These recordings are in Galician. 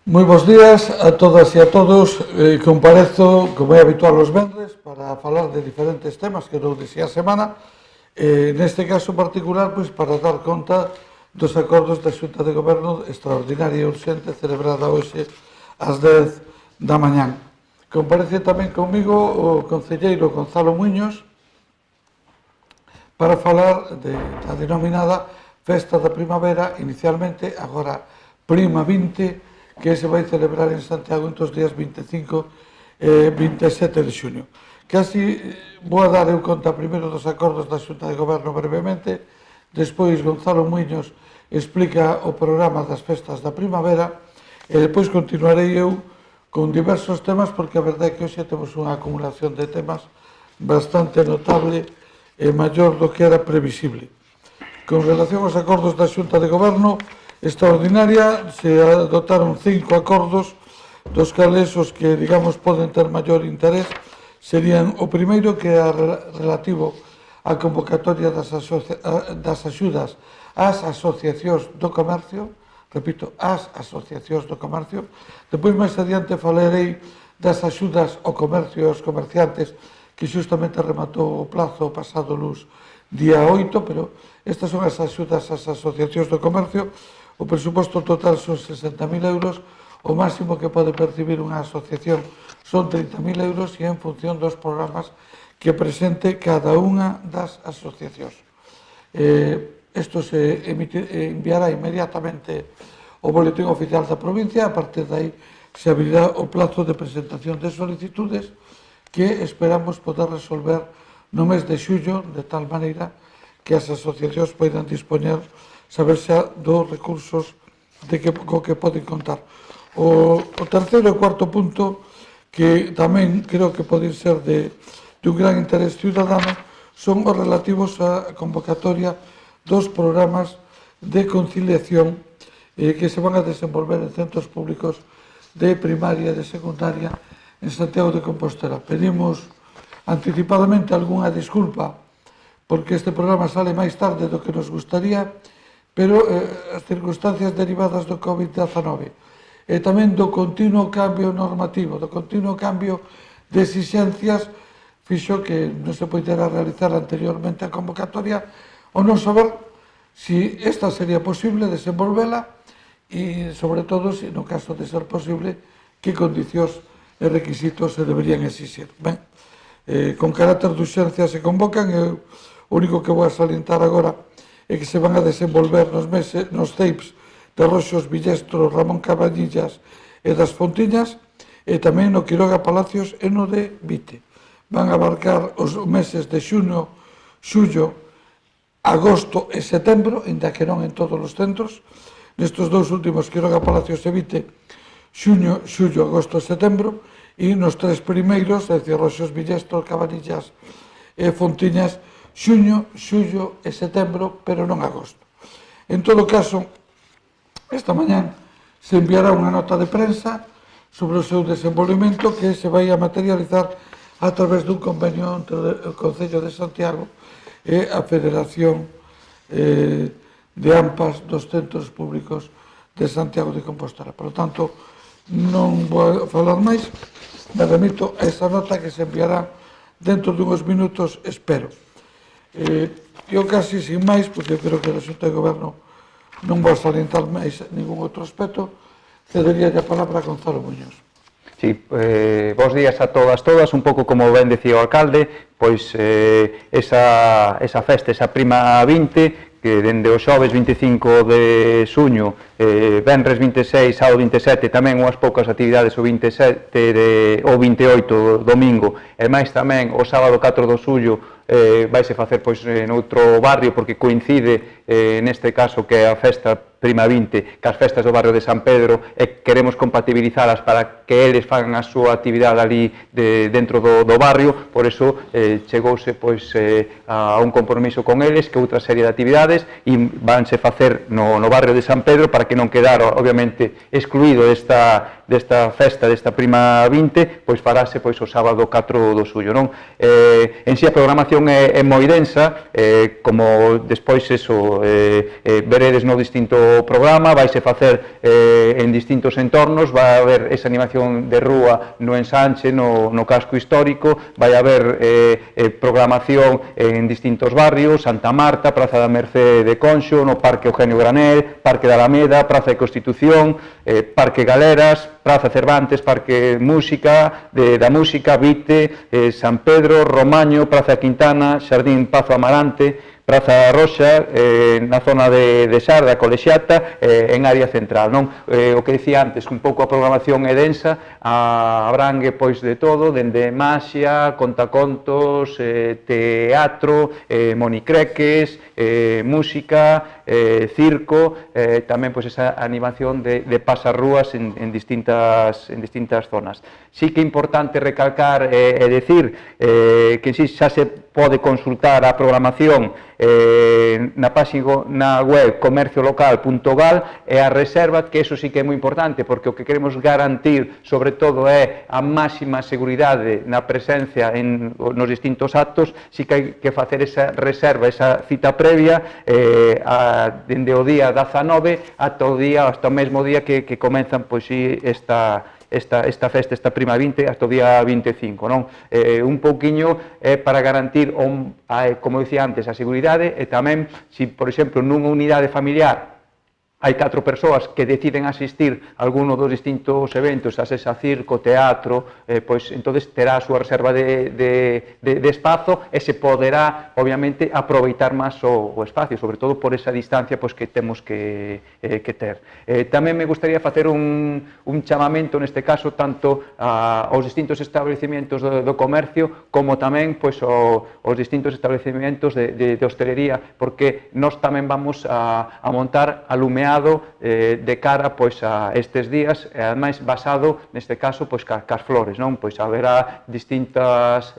Moi bons días a todas e a todos. Comparezo, como é habitual os venres, para falar de diferentes temas que dou de a semana. Neste caso particular, pois, para dar conta dos acordos da Xunta de Goberno extraordinaria e urxente celebrada hoxe ás 10 da mañán. Comparece tamén comigo o concelleiro Gonzalo Muñoz para falar da denominada Festa da Primavera, inicialmente, agora Prima 20, que se vai celebrar en Santiago entre os días 25 e 27 de xuño. Casi vou a dar eu conta primeiro dos acordos da Xunta de Goberno brevemente, despois Gonzalo Muñoz explica o programa das festas da primavera e depois continuarei eu con diversos temas, porque a verdade é que hoxe temos unha acumulación de temas bastante notable e maior do que era previsible. Con relación aos acordos da Xunta de Goberno extraordinaria, se adoptaron 5 acordos, dos cales os que, digamos, poden ter maior interés serían o primeiro, que é relativo á convocatoria das axudas ás asociacións do comercio, repito, ás asociacións do comercio. Depois, máis adiante, falarei das axudas ao comercio e aos comerciantes, que xustamente rematou o plazo o pasado luz día 8, pero estas son as axudas ás asociacións do comercio. O presuposto total son 60.000 euros, o máximo que pode percibir unha asociación son 30.000 euros e en función dos programas que presente cada unha das asociacións. Isto se enviará inmediatamente ao boletín oficial da provincia. A partir de aí se abrirá o plazo de presentación de solicitudes, que esperamos poder resolver no mes de xullo, de tal maneira que as asociacións poidan dispoñer, saber xa dos recursos co que poden contar. O terceiro e cuarto punto, que tamén creo que poden ser de un gran interés ciudadano, son os relativos á convocatoria dos programas de conciliación que se van a desenvolver en centros públicos de primaria e de secundaria en Santiago de Compostela. Pedimos anticipadamente algunha disculpa porque este programa sale máis tarde do que nos gustaría, pero as circunstancias derivadas do COVID-19 e tamén do continuo cambio normativo, do continuo cambio de exixencias, fixo que non se poidera realizar anteriormente a convocatoria, ou non saber se esta sería posible desenvolvela e, sobre todo, se no caso de ser posible, que condicións e requisitos se deberían exixir. Ben, con carácter de urxencia se convocan, e o único que vou a salientar agora e que se van a desenvolver nos CEIPs de Roxos, Villestro, Ramón Cabanillas e das Fontiñas, e tamén no Quiroga Palacios e no de Vite. Van a abarcar os meses de xuño, xullo, agosto e setembro, ainda que non en todos os centros. Nestes dous últimos, Quiroga Palacios e Vite, xuño, xullo, agosto e setembro, e nos tres primeiros, é dicir, Roxos, Villestro, Cabanillas e Fontiñas, xuño, xullo e setembro, pero non agosto. En todo caso, esta mañán se enviará unha nota de prensa sobre o seu desenvolvemento, que se vai a materializar a través dun convenio entre o Concello de Santiago e a Federación de AMPAs dos Centros Públicos de Santiago de Compostela. Por lo tanto, non vou falar máis, me remito a esa nota que se enviará dentro dunhos minutos, espero. Eu casi sin máis, porque eu creo que a Xunta de Goberno non vou salientar máis ningún outro aspecto, cedería a palabra a Gonzalo Muñoz. Sí, bons días a todas, un pouco como ben decía o alcalde, pois esa festa, esa Prima 20, que dende o xoves 25 de xuño, venres 26 ao 27, tamén unhas poucas actividades o 27 ou 28 domingo, e máis tamén o sábado 4 de xullo vaise facer noutro barrio, porque coincide neste caso que a festa Prima 20 que as festas do barrio de San Pedro, e queremos compatibilizalas para que eles fagan a súa actividade ali dentro do barrio. Por iso chegouse a un compromiso con eles, que outra serie de actividades e vanse facer no barrio de San Pedro, para que non quedar, obviamente, excluído desta festa, desta Prima 20, pois farase pois o sábado 4 de xullo, non? En si a programación é moi densa, como despois veredes no distinto programa, vaise facer en distintos entornos, vai haber esa animación de rúa no ensanche, no casco histórico, vai haber programación en distintos barrios, Santa Marta, Praza da Mercé de Conxo, no Parque Eugenio Granel, Parque da Alameda, Praza de Constitución, Parque Galeras, Praza Cervantes, Parque Música, da Música, Vite, San Pedro, Romaño, Praza Quintana, Xardín Pazo Amarante, Praza Roxa, na zona de Sarda, Colexiata, en área central, non? O que dicía antes, un pouco a programación é densa, abrangue pois de todo, dende maxia, contacontos, teatro, monicreques, música, circo, tamén pois esa animación de pasarrúas en distintas zonas. Sí que é importante recalcar e decir que xa se pode consultar a programación na página web comerciolocal.gal e a reserva, que eso sí que é moi importante, porque o que queremos garantir, sobre todo, é a máxima seguridade na presencia nos distintos actos. Sí que hai que facer esa reserva, esa cita previa, dende o día 19 ata o mesmo día que comenzan pois esta festa, esta Prima 20, hasta o día 25, non? Un pouquiño para garantir, como dicía antes, a seguridade, e tamén, se, por exemplo, nunha unidade familiar hai 4 persoas que deciden asistir a alguno dos distintos eventos, a esa circo, teatro, pois entonces terá a súa reserva de espazo e se poderá, obviamente, aproveitar máis o espacio, sobre todo por esa distancia pois que temos que ter. Tamén me gustaría facer un chamamento, neste caso, tanto aos distintos establecimientos do comercio, como tamén pois aos distintos establecimientos de hostelería, porque nós tamén vamos a montar alumeado de cara pois a estes días, e ademais basado neste caso pois cas flores, non? Pois haberá distintas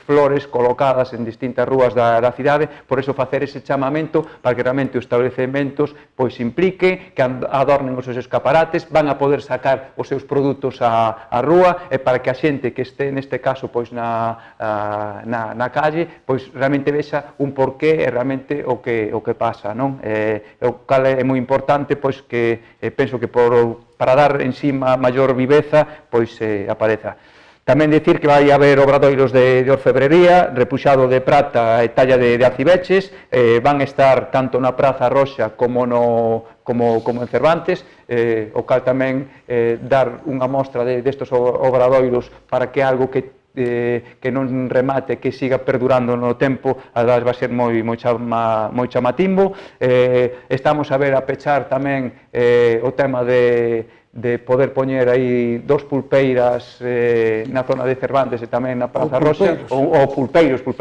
flores colocadas en distintas rúas da cidade, por eso facer ese chamamento para que realmente os establecementos pois implique, que adornen os seus escaparates, van a poder sacar os seus produtos á rúa, e para que a xente que este neste caso pois na calle pois realmente vexa un porqué e realmente o que pasa, non? O cal é moi importante pois que penso que para dar en sí maior viveza pois apareza. Tamén dicir que vai haber obradoiros de orfebrería, repuxado de prata e talla de acibeches, van estar tanto na Praza Roxa como en Cervantes, o cal tamén dar unha mostra destes obradoiros para que algo que non remate, que siga perdurando no tempo, vai ser moi chamatimbo. Estamos a ver a pechar tamén o tema de poder poñer aí 2 pulpeiras na zona de Cervantes e tamén na Praza Roxa, ou pulpeiros, o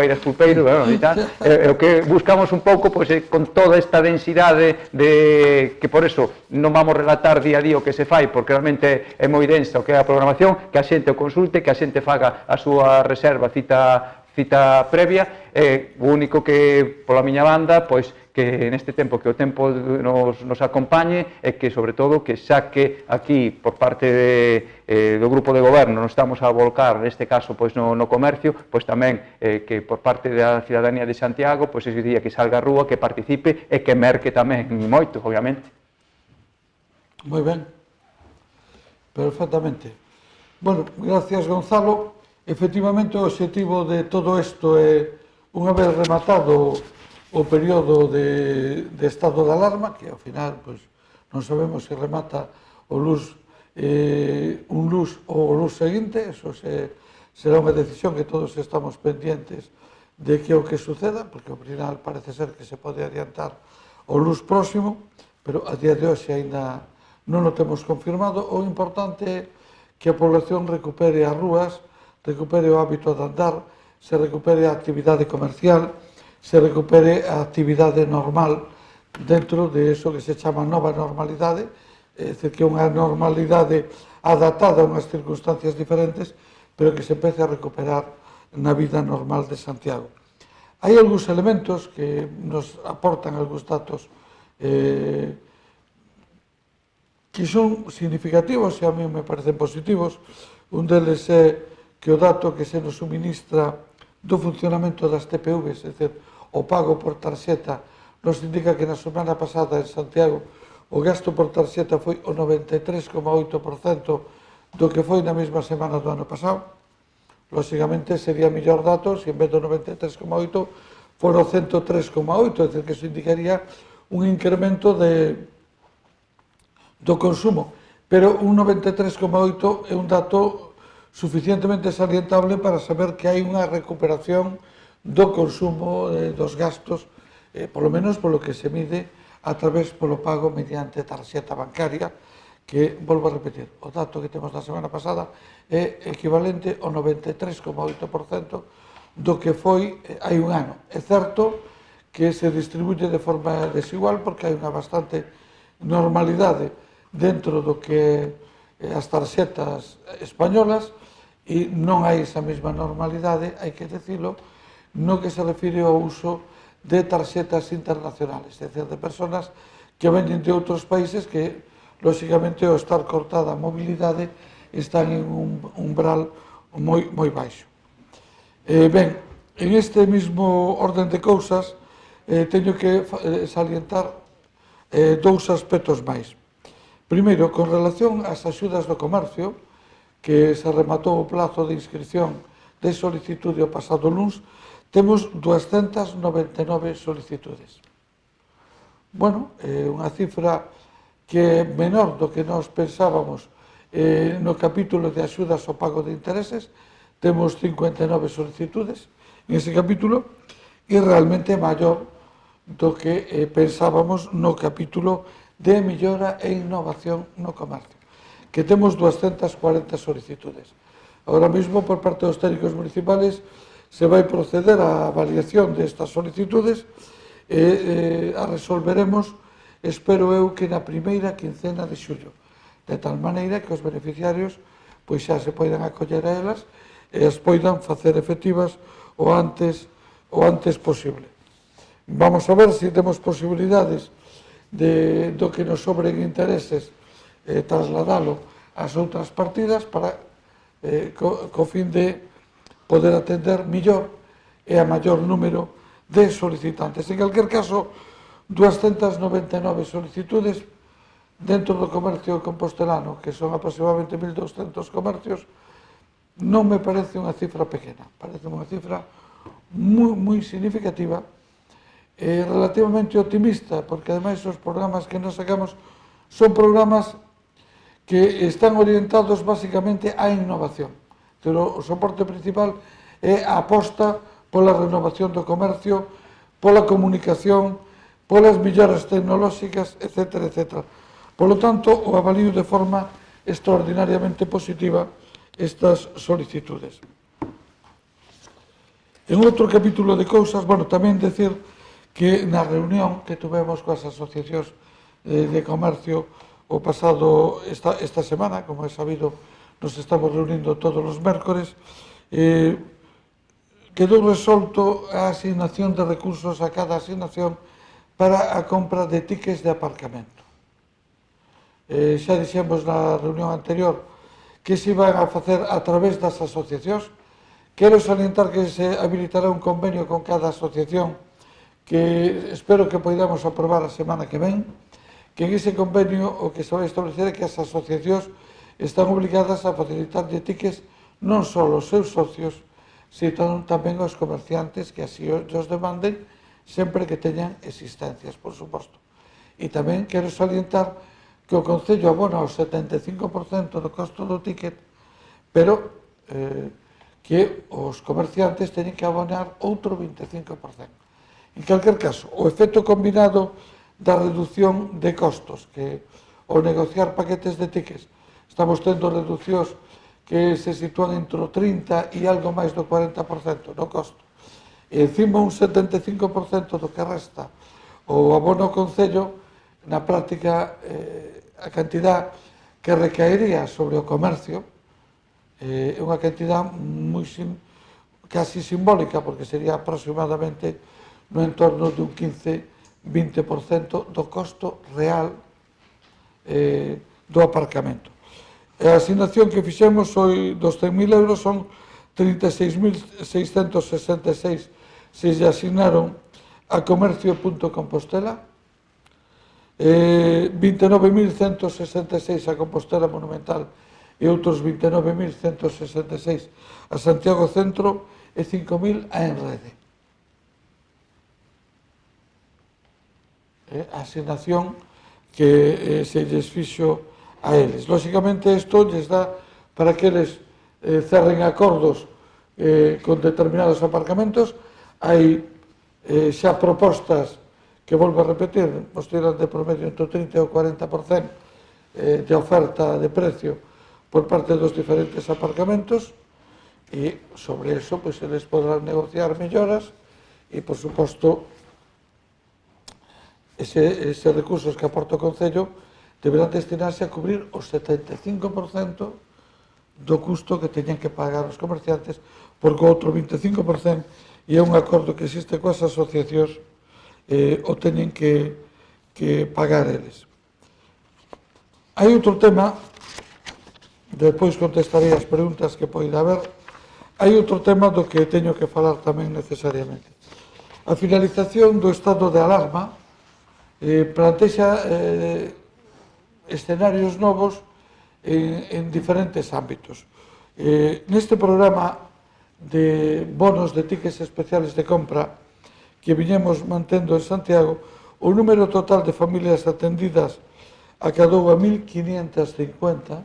que buscamos un pouco pois con toda esta densidade que por eso non vamos relatar día a día o que se fai, porque realmente é moi densa o que é a programación, que a xente o consulte, que a xente faga a súa reserva, cita previa, e o único que, pola miña banda, pois que neste tempo, que o tempo nos acompañe, e que, sobre todo, que xa que aquí, por parte do grupo de goberno, nos estamos a volcar, neste caso, pois no comercio, pois tamén que por parte da cidadanía de Santiago, pois ese día que salga a rúa, que participe e que merque tamén moito, obviamente. Moi ben, perfectamente. Bueno, gracias, Gonzalo. Efectivamente, o objetivo de todo isto é, unha vez rematado o período de estado de alarma, que ao final non sabemos se remata un luz ou o luz seguinte, eso será unha decisión que todos estamos pendientes de que o que suceda, porque ao final parece ser que se pode adiantar o luz próximo, pero a día de hoxe aínda non o temos confirmado. O importante é que a población recupere as rúas, recupere o hábito de andar, se recupere a actividade comercial, se recupere a actividade normal dentro de eso que se chama nova normalidade, é dicir, que é unha normalidade adaptada a unhas circunstancias diferentes, pero que se empece a recuperar na vida normal de Santiago. Hai algúns elementos que nos aportan algúns datos que son significativos e a mí me parecen positivos. Un deles é que o dato que se nos suministra do funcionamento das TPVs, é dicir, o pago por tarxeta, nos indica que na semana pasada en Santiago o gasto por tarxeta foi o 93,8% do que foi na mesma semana do ano pasado. Lóxicamente sería mellor dato se en vez do 93,8 for o 103,8, é dicir, que iso indicaría un incremento do consumo, pero un 93,8 é un dato suficientemente salientable para saber que hai unha recuperación do consumo, dos gastos, polo menos polo que se mide a través polo pago mediante tarxeta bancaria, que, volvo a repetir, o dato que temos da semana pasada é equivalente ao 93,8% do que foi hai un ano. É certo que se distribuye de forma desigual porque hai unha bastante normalidade dentro do que as tarxetas españolas e non hai esa mesma normalidade, hai que decirlo, no que se refire ao uso de tarxetas internacionales, é dicir, de persoas que veñen de outros países que, lóxicamente, ao estar cortada a mobilidade, están en un umbral moi baixo. Ben, en este mismo orden de cousas, teño que salientar dous aspectos máis. Primeiro, con relación ás axudas do comercio, que se rematou o plazo de inscripción de solicitude o pasado luns, temos 299 solicitudes. Bueno, é unha cifra que é menor do que nós pensábamos no capítulo de axudas ao pago de intereses, temos 59 solicitudes en ese capítulo e realmente é maior do que pensábamos no capítulo de mellora e innovación no comercio, que temos 240 solicitudes. Ahora mesmo, por parte dos técnicos municipales, se vai proceder á avaliación destas solicitudes e a resolveremos, espero eu, que na primeira quincena de xullo, de tal maneira que os beneficiarios pois xa se poidan acoller a elas e as poidan facer efectivas o antes posible. Vamos a ver se temos posibilidades do que nos sobren intereses trasladalo ás outras partidas para co fin de poder atender millor e a maior número de solicitantes. En calquer caso, 299 solicitudes dentro do comercio compostelano, que son aproximadamente 1.200 comercios, non me parece unha cifra pequena, parece unha cifra moi significativa, relativamente optimista, porque ademais os programas que nos sacamos son programas que están orientados basicamente á innovación. Pero o soporte principal é a aposta pola renovación do comercio, pola comunicación, polas melloras tecnolóxicas, etc. etc. Polo tanto, o avalío de forma extraordinariamente positiva estas solicitudes. En outro capítulo de cousas, bueno, tamén decir que na reunión que tuvemos coas asociacións de comercio o pasado esta semana, como é sabido, nos estamos reunindo todos os mércores, quedou resolto a asignación de recursos a cada asignación para a compra de tickets de aparcamento. Xa dixemos na reunión anterior que se iban a facer a través das asociacións. Quero salientar que se habilitará un convenio con cada asociación que espero que poidamos aprobar a semana que ven, que en ese convenio o que se vai establecer é que as asociacións están obligadas a facilitar de tickets non só aos seus socios, sino tamén aos comerciantes que así os demanden, sempre que teñan existencias, por suposto. E tamén quero salientar que o Concello abona o 75% do costo do ticket, pero que os comerciantes teñen que abonar outro 25%. En calquer caso, o efecto combinado da reducción de costos, que ao negociar paquetes de tickets estamos tendo reduccións que se sitúan entre o 30% e algo máis do 40% no costo, e encima un 75% do que resta o abono ao Concello, na práctica a cantidad que recaería sobre o comercio é unha cantidad casi simbólica, porque sería aproximadamente no entorno dun 15-20% do costo real do aparcamento. A asignación que fixemos foi dos 100.000 euros, son 36.666 se lle asignaron a Comercio.Compostela, 29.166 a Compostela Monumental e outros 29.166 a Santiago Centro e 5.000 a Enrede. A asignación que se lles fixo a eles. Lóxicamente, isto lles dá para que eles cerren acordos con determinados aparcamentos. Hai xa propostas que volvo a repetir, nos tiran de promedio entre o 30 e o 40% de oferta de precio por parte dos diferentes aparcamentos, e sobre eso eles podrán negociar melloras e, por suposto, eses recursos que aporta o Concello deberán destinarse a cubrir o 75% do custo que teñen que pagar os comerciantes, porque o outro 25%, e é un acordo que existe coas asociacións, o teñen que pagar eles. Hai outro tema, depois contestarei as preguntas que poida haber, hai outro tema do que teño que falar tamén necesariamente. A finalización do estado de alarma plantexa escenarios novos en diferentes ámbitos. Neste programa de bonos de tickets especiales de compra que viñemos mantendo en Santiago, o número total de familias atendidas acadou a 1.550,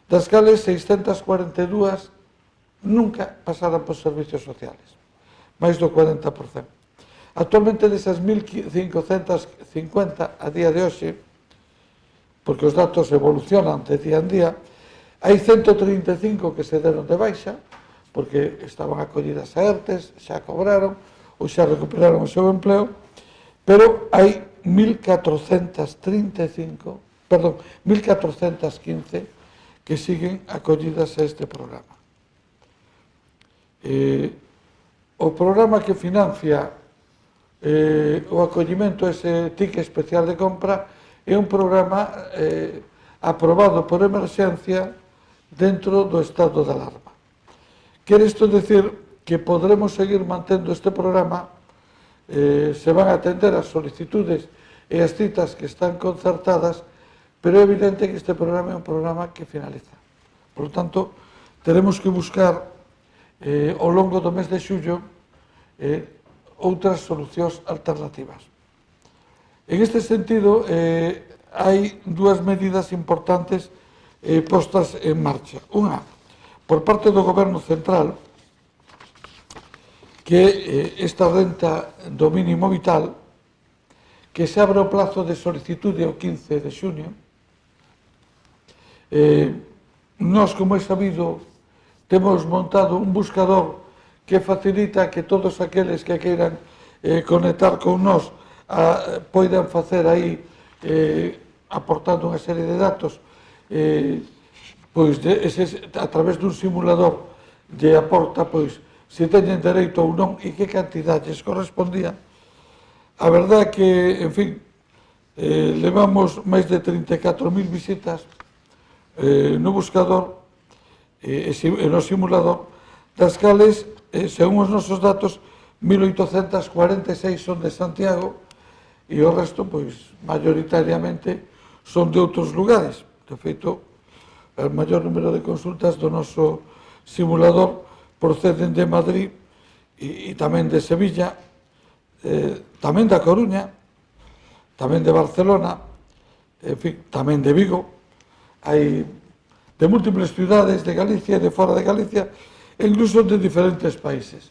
das cales 642 nunca pasaran por servicios sociales, máis do 40%. Actualmente, desas 1.550 a día de hoxe, porque os datos evolucionan de día en día, hai 135 que se deron de baixa, porque estaban acollidas a ERTES, xa cobraron, ou xa recuperaron o seu empleo, pero hai 1.415 que siguen acollidas a este programa. O programa que financia o acollimento a ese ticket especial de compra é un programa aprobado por emerxencia dentro do estado de alarma. Quere isto decir que podremos seguir mantendo este programa, se van a atender as solicitudes e as citas que están concertadas, pero é evidente que este programa é un programa que finaliza. Por lo tanto, teremos que buscar ao longo do mes de xullo outras solucións alternativas. En este sentido, hai dúas medidas importantes postas en marcha. Unha, por parte do Goberno Central, que esta renta do mínimo vital, que se abre o plazo de solicitude o 15 de xuño. Nós, como é sabido, temos montado un buscador que facilita que todos aqueles que queiran conectar con nós poidan facer aí, aportando unha serie de datos, a través dun simulador lle aporta se teñen dereito ou non e que cantidad lles correspondía. A verdade é que, en fin, levamos máis de 34.000 visitas no buscador e no simulador, das cales, según os nosos datos, 1.846 son de Santiago e o resto, maioritariamente, son de outros lugares. De feito, o maior número de consultas do noso simulador proceden de Madrid e tamén de Sevilla, tamén da Coruña, tamén de Barcelona, en fin, tamén de Vigo. Hai de múltiples ciudades de Galicia e de fora de Galicia, e incluso de diferentes países.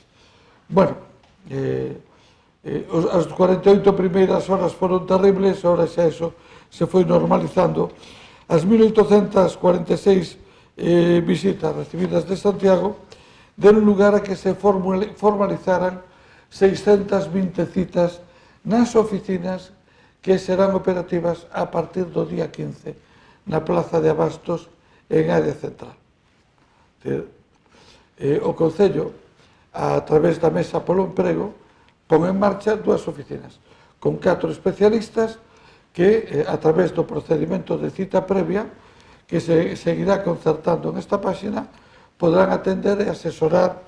Bueno, as 48 primeiras horas foron terribles, ahora xa eso se foi normalizando. As 1.846 visitas recibidas de Santiago deron lugar a que se formalizaran 620 citas nas oficinas que serán operativas a partir do día 15 na Plaza de Abastos en área central. O Concello, a través da Mesa polo Emprego, pon en marcha dúas oficinas con 4 especialistas que a través do procedimento de cita previa que se seguirá concertando nesta páxina podrán atender e asesorar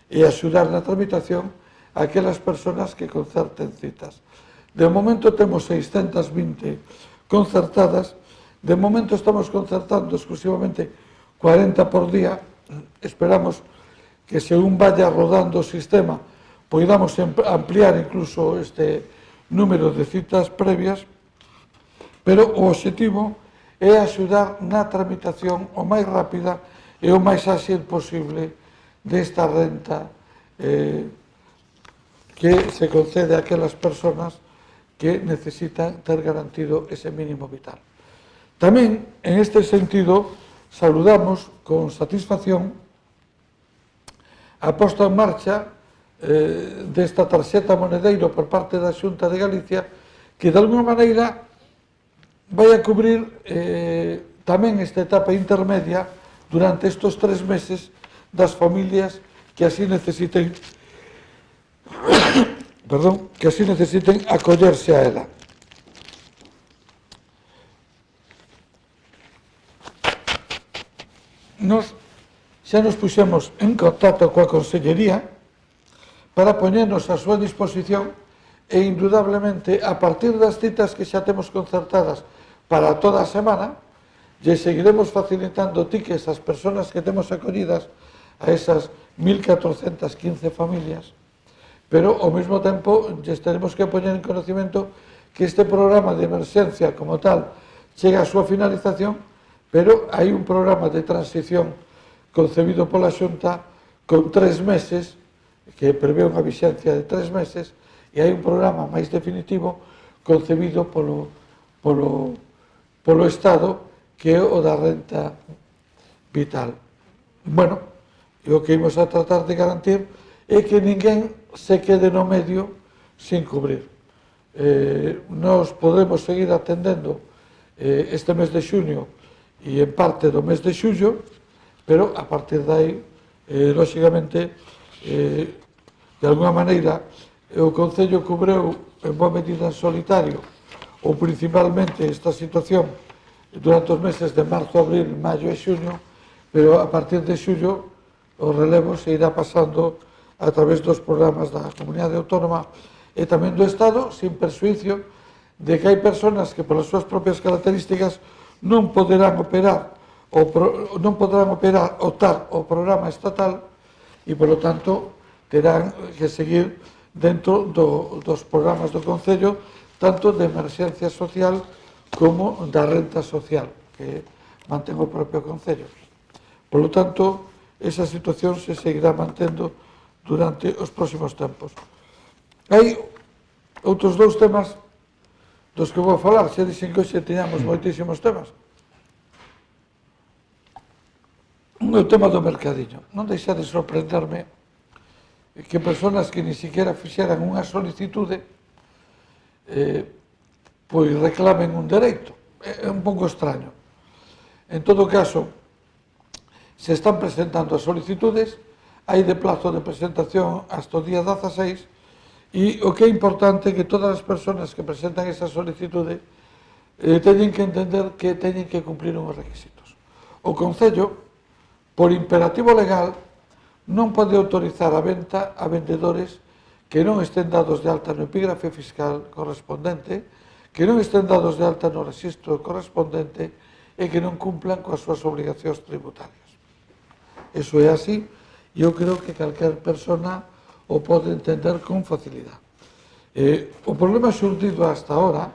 e axudar na tramitación a aquelas persoas que concerten citas. De momento temos 620 concertadas, de momento estamos concertando exclusivamente 40 por día, esperamos que según vaya rodando o sistema poidamos ampliar incluso este número de citas previas, pero o obxectivo é axudar na tramitación o máis rápida e o máis áxil posible desta renta que se concede a aquelas persoas que necesitan ter garantido ese mínimo vital. Tamén, en este sentido, saludamos con satisfacción a posta en marcha desta tarxeta monedeiro por parte da Xunta de Galicia, que de alguma maneira vai a cubrir tamén esta etapa intermedia durante estes 3 meses das familias que así necesiten que así necesiten acollerse a ela. Nos xa nos puxemos en contacto coa Consellería para poñernos a súa disposición e, indudablemente, a partir das citas que xa temos concertadas para toda a semana, lle seguiremos facilitando tickets ás persoas que temos acollidas a esas 1.415 familias, pero, ao mesmo tempo, lles teremos que poñer en conocimiento que este programa de emerxencia, como tal, chega a súa finalización, pero hai un programa de transición concebido pola Xunta con 3 meses, que prevé unha vixencia de 3 meses, e hai un programa máis definitivo concebido polo Estado, que é o da renta vital. Bueno, e o que imos a tratar de garantir é que ninguén se quede no medio sin cubrir. Nós podemos seguir atendendo este mes de xuño e en parte do mes de xullo, pero a partir de aí, lóxicamente, de alguna maneira, o Concello cubreu en boa medida en solitario ou principalmente esta situación durante os meses de marzo, abril, maio e xuño, pero a partir de xullo o relevo se irá pasando a través dos programas da Comunidade Autónoma e tamén do Estado, sin persuicio de que hai persoas que, polas súas propias características, non poderán optar ao programa estatal e, polo tanto, terán que seguir dentro dos programas do Concello, tanto de emerxencia social como da renta social, que mantén o propio Concello. Por lo tanto, esa situación se seguirá mantendo durante os próximos tempos. Hai outros 2 temas dos que vou a falar, xa dixen que hoxe teñamos moitísimos temas. Un é o tema do mercadiño. Non deixa de sorprenderme que persoas que ni siquiera fixeran unha solicitude pois reclamen un dereito. É un pouco extraño. En todo caso, se están presentando as solicitudes, hai de plazo de presentación hasta o día 16, e o que é importante é que todas as persoas que presentan esa solicitude teñen que entender que teñen que cumplir uns requisitos. O Concello, por imperativo legal, non pode autorizar a venta a vendedores que non estén dados de alta no epígrafe fiscal correspondente, que non estén dados de alta no rexistro correspondente e que non cumplan coas súas obligacións tributarias. Eso é así, e eu creo que calquer persona o pode entender con facilidade. O problema xurdido hasta ahora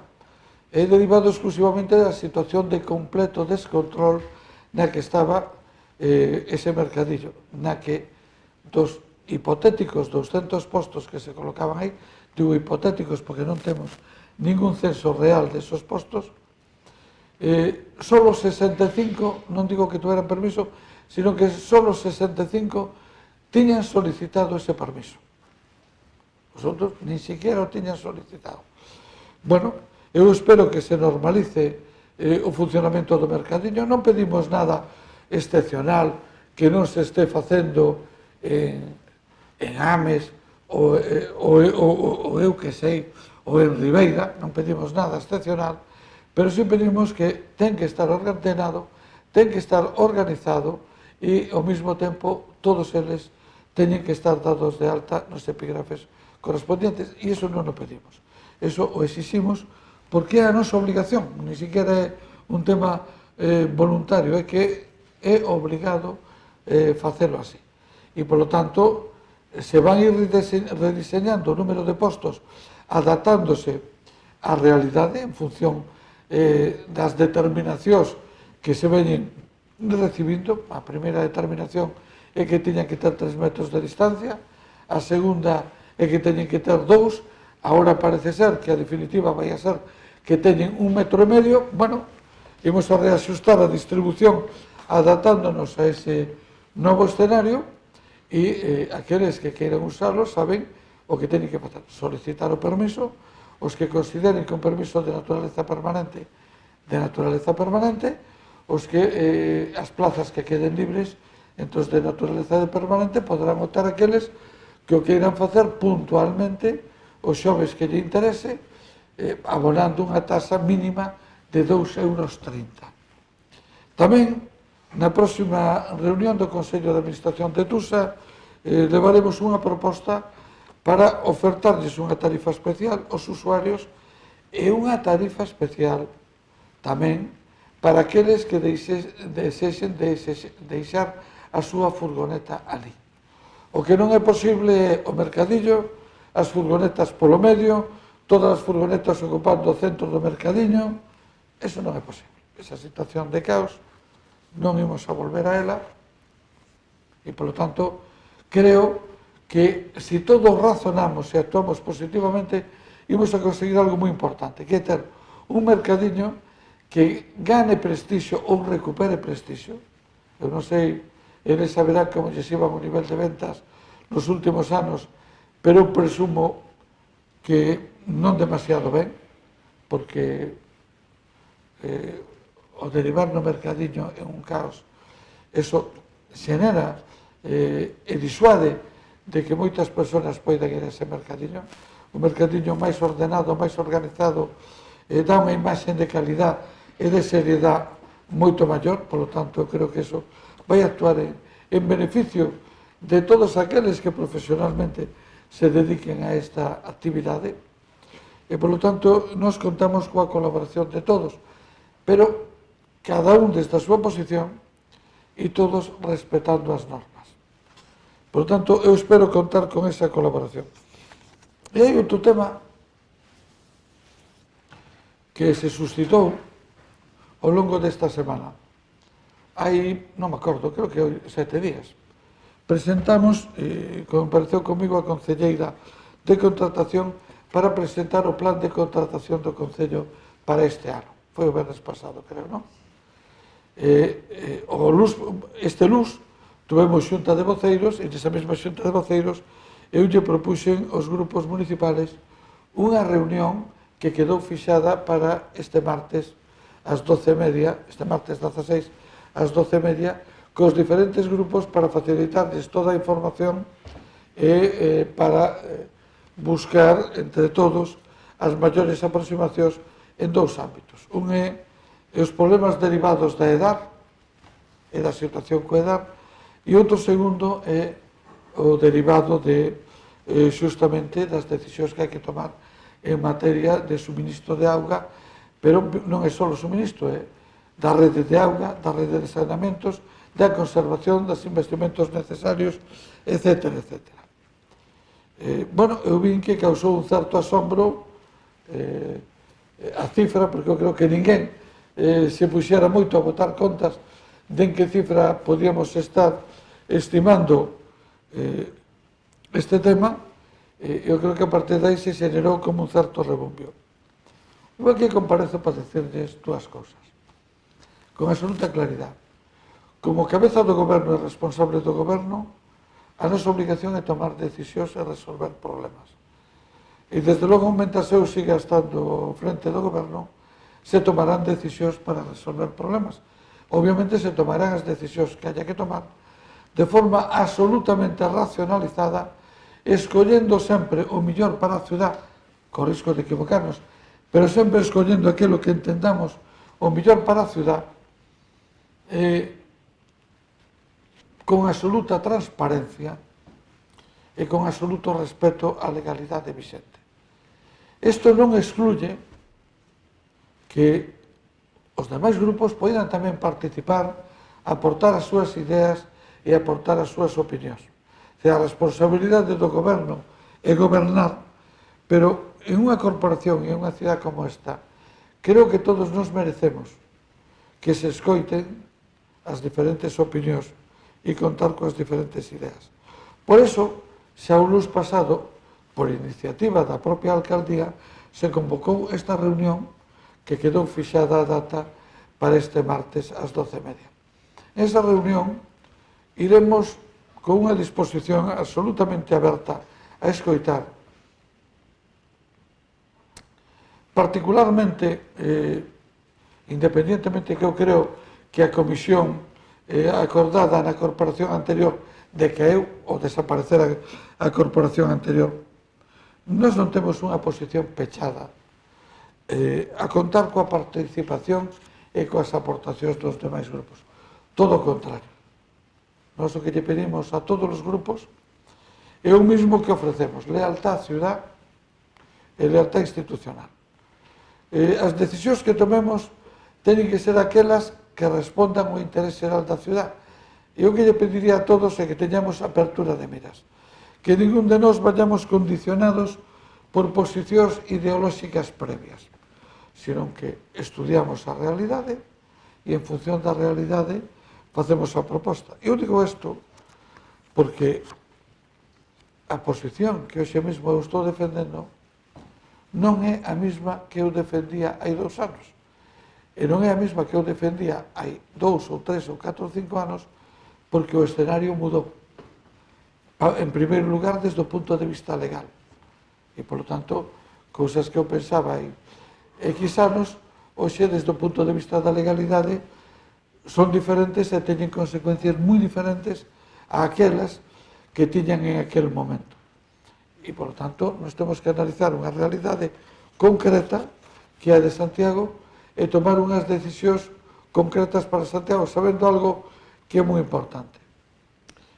é derivado exclusivamente da situación de completo descontrol na que estaba ese mercadillo, na que dos hipotéticos 200 postos que se colocaban aí, digo hipotéticos porque non temos ningún censo real desos postos, solo 65, non digo que tuveran permiso, sino que solo 65 tiñan solicitado ese permiso. Os outros ni siquiera o tiñan solicitado. Bueno, eu espero que se normalice o funcionamento do mercadiño. Non pedimos nada excepcional que non se este facendo en Ames ou eu que sei, ou en Ribeira, non pedimos nada excepcional, pero sí pedimos que ten que estar ordenado, ten que estar organizado e, ao mesmo tempo, todos eles teñen que estar dados de alta nos epígrafes correspondientes, e iso non o pedimos. Iso o exiximos porque é a nosa obligación, ni siquiera é un tema voluntario, é que é obrigado facelo así. E, polo tanto, se van ir rediseñando o número de postos adaptándose á realidade en función das determinacións que se veñen recibindo. A primeira determinación é que teñan que ter 3 metros de distancia, a segunda é que teñen que ter 2, agora parece ser que a definitiva vai a ser que teñen 1,5 metros. Bueno, imos a reaxustar a distribución adaptándonos a ese novo escenario e aqueles que queiran usarlo saben o que teñen que facer, solicitar o permiso, os que consideren que un permiso de naturaleza permanente, os que as plazas que queden libres entre os de naturaleza permanente poderán optar aqueles que o queiran facer puntualmente os xoves que lle interese, abonando unha taxa mínima de 2,30 euros. Tamén, na próxima reunión do Consello de Administración de Tusa, levaremos unha proposta para ofertarlles unha tarifa especial aos usuarios e unha tarifa especial tamén para aqueles que desexen deixar a súa furgoneta ali. O que non é posible é o mercadillo, as furgonetas polo medio, todas as furgonetas ocupando o centro do mercadiño. Eso non é posible. Esa situación de caos non imos a volver a ela e, polo tanto, creo que se todos razonamos e actuamos positivamente, imos a conseguir algo moi importante, que é ter un mercadiño que gane prestixio ou recupere prestixio. Eu non sei, eles saberán como lles iban o nivel de ventas nos últimos anos, pero eu presumo que non demasiado ben, porque o derivar no mercadiño é un caos. Eso xenera e disuade de que moitas persoas poidan ir a ese mercadiño. O mercadiño máis ordenado, máis organizado, dá unha imaxe de calidad e de seriedade moito maior, polo tanto, eu creo que eso vai actuar en beneficio de todos aqueles que profesionalmente se dediquen a esta actividade e, polo tanto, nós contamos coa colaboración de todos, pero cada un desde a súa posición e todos respetando as normas. Por tanto, eu espero contar con esa colaboración. E hai outro tema que se suscitou ao longo desta semana. Hai, non me acordo, creo que 7 días, presentamos, compareceu comigo a concelleira de contratación para presentar o plan de contratación do Concello para este ano. Foi o venres pasado, creo, non? Este luz tuvemos xunta de voceiros e nesa mesma xunta de voceiros eu lle propuxen aos grupos municipales unha reunión que quedou fixada para este martes ás 12:30, este martes 16 ás 12:30, cos diferentes grupos para facilitarles toda a información e para buscar entre todos as maiores aproximacións en 2 ámbitos. Un é os problemas derivados da edad e da situación coa edad, e outro segundo é o derivado de xustamente das decisións que hai que tomar en materia de suministro de auga, pero non é só o suministro, é da rede de auga, da rede de saneamentos, da conservación, dos investimentos necesarios, etc. Bueno, eu vin que causou un certo asombro a cifra, porque eu creo que ninguén se puxera moito a botar contas de en que cifra podíamos estar estimando este tema. Eu creo que a partir de aí se xenerou como un certo rebumbio. Eu aquí comparezo para decirles 2 cousas con absoluta claridade. Como cabeza do goberno e responsable do goberno, a nosa obligación é tomar decisións e resolver problemas. E desde logo, mentre eu siga estando frente do goberno, se tomarán decisións para resolver problemas. Obviamente se tomarán as decisións que haya que tomar de forma absolutamente racionalizada, escollendo sempre o millor para a ciudad, co risco de equivocarnos, pero sempre escollendo aquilo que entendamos o mellor para a ciudad, con absoluta transparencia e con absoluto respeto á legalidade vixente. Isto non excluye que os demais grupos poidan tamén participar, aportar as súas ideas e aportar as súas opinións. A responsabilidade do goberno é gobernar, pero en unha corporación e en unha cidade como esta, creo que todos nos merecemos que se escoiten as diferentes opinións e contar coas diferentes ideas. Por eso, xa o luns pasado, por iniciativa da propia alcaldía, se convocou esta reunión que quedou fixada a data para este martes ás 12:30. Esa reunión iremos con unha disposición absolutamente aberta a escoitar, particularmente, independientemente que eu creo que a comisión acordada na corporación anterior decaeu ou desaparecer a corporación anterior, nós non temos unha posición pechada a contar coa participación e coas aportacións dos demais grupos. Todo o contrario. Nós o que lle pedimos a todos os grupos é o mismo que ofrecemos: lealtad á ciudad e lealtad institucional. As decisións que tomemos teñen que ser aquelas que respondan ao interés xeral da ciudad. E o que lle pediría a todos é que teñamos apertura de miras, que ningún de nós vayamos condicionados por posicións ideolóxicas previas, sino que estudiamos a realidade e en función da realidade facemos a proposta. Eu digo isto porque a posición que hoxe mesmo eu estou defendendo non é a mesma que eu defendía hai 2 anos. E non é a mesma que eu defendía hai 2 ou 3 ou 4 ou 5 anos, porque o escenario mudou. En primeiro lugar, desde o punto de vista legal. E, polo tanto, cousas que eu pensaba hai X anos, hoxe, desde o punto de vista da legalidade, son diferentes e teñen consecuencias moi diferentes a aquelas que tiñan en aquel momento. E, polo tanto, nós temos que analizar unha realidade concreta, que é a de Santiago, e tomar unhas decisións concretas para Santiago, sabendo algo que é moi importante,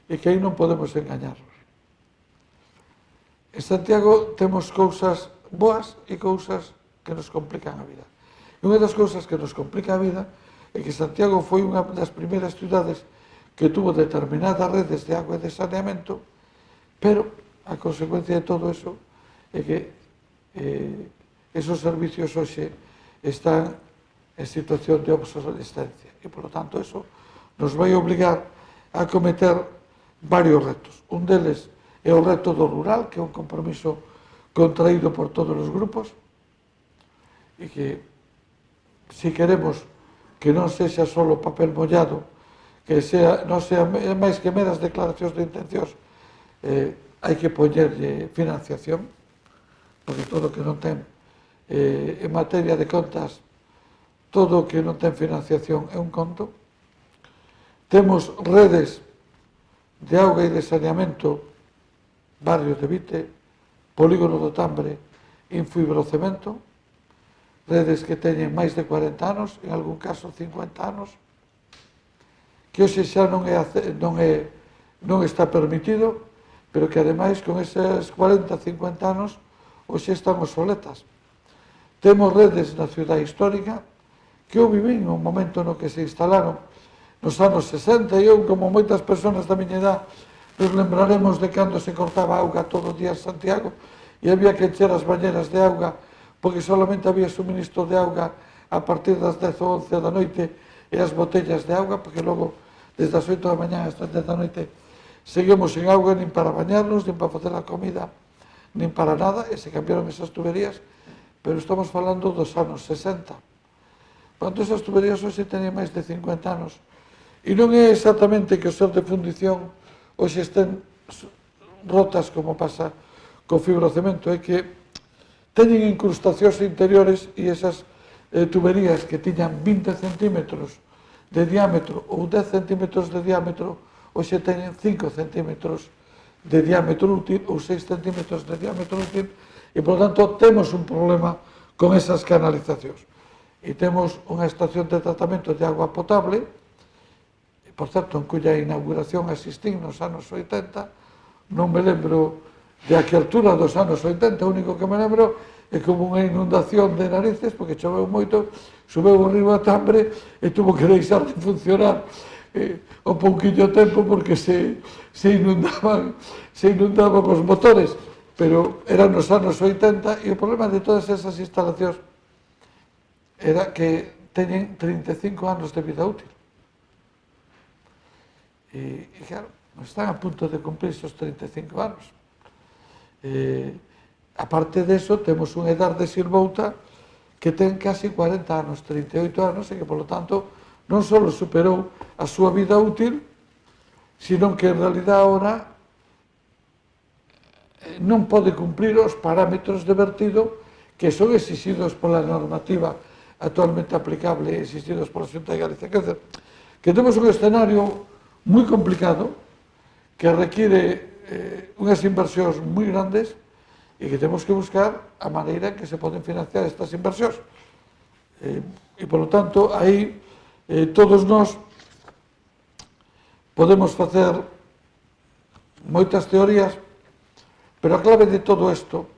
e que aí non podemos engañarnos. En Santiago temos cousas boas e cousas que nos complican a vida. E unha das cousas que nos complica a vida é que Santiago foi unha das primeiras cidades que tuvo determinadas redes de agua e de saneamento, pero a consecuencia de todo eso é que esos servicios hoxe están en situación de obsolescencia e, por lo tanto, eso nos vai obligar a cometer varios retos. Un deles é o reto do rural, que é un compromiso contraído por todos os grupos e que, se queremos que non sexa só papel mollado, que non sea máis que meras declaracións de intencións, hai que poñerlle financiación, porque todo o que non ten en materia de contas, todo o que non ten financiación é un conto. Temos redes de auga e de saneamento, barrios de Vite, polígono do Tambre, infibrocemento, redes que teñen máis de 40 anos, en algún caso 50 anos, que hoxe xa non está permitido, pero que ademais con eses 40, 50 anos hoxe están obsoletas. Temos redes na cidade histórica que eu vivín un momento no que se instalaron nos anos 60, e eu, como moitas persoas da miña edad, nos lembraremos de cando se cortaba auga todo o día en Santiago e había que encher as bañeras de auga porque solamente había suministro de auga a partir das 10 ou 11 da noite e as botellas de auga, porque logo desde as 8 da mañá hasta as 10 da noite seguimos sin auga nin para bañarnos, nin para facer a comida, nin para nada, e se cambiaron esas tuberías, pero estamos falando dos anos 60. Cando esas tuberías hoxe teñen máis de 50 anos. E non é exactamente que os seus de fundición hoxe estén rotas como pasa co fibrocemento, é que teñen incrustacións interiores e esas tuberías que tiñan 20 centímetros de diámetro ou 10 centímetros de diámetro, hoxe teñen 5 centímetros de diámetro útil ou 6 centímetros de diámetro útil e, por tanto, temos un problema con esas canalizacións. E temos unha estación de tratamento de agua potable, por certo, en cuya inauguración asistín nos anos 80, non me lembro de a que altura dos anos 80, o único que me lembro é como unha inundación de narices, porque choveu moito, subeu o río a Tambre e tuvo que deixar de funcionar o pouquillo tempo porque se inundaban os motores, pero eran nos anos 80 e o problema de todas esas instalacións era que teñen 35 anos de vida útil. E claro, están a punto de cumprir esos 35 anos. Aparte deso, temos unha edad de Silvouta que ten casi 40 anos, 38 anos, e que, polo tanto, non só superou a súa vida útil, sino que, en realidad, ahora non pode cumprir os parámetros de vertido que son exigidos pola normativa actualmente aplicable e exigidos pola Xunta de Galicia. Quer dizer, que temos un escenario moi complicado, que requiere unhas inversións moi grandes e que temos que buscar a maneira que se poden financiar estas inversións. E, polo tanto, aí todos nós podemos facer moitas teorías, pero a clave de todo isto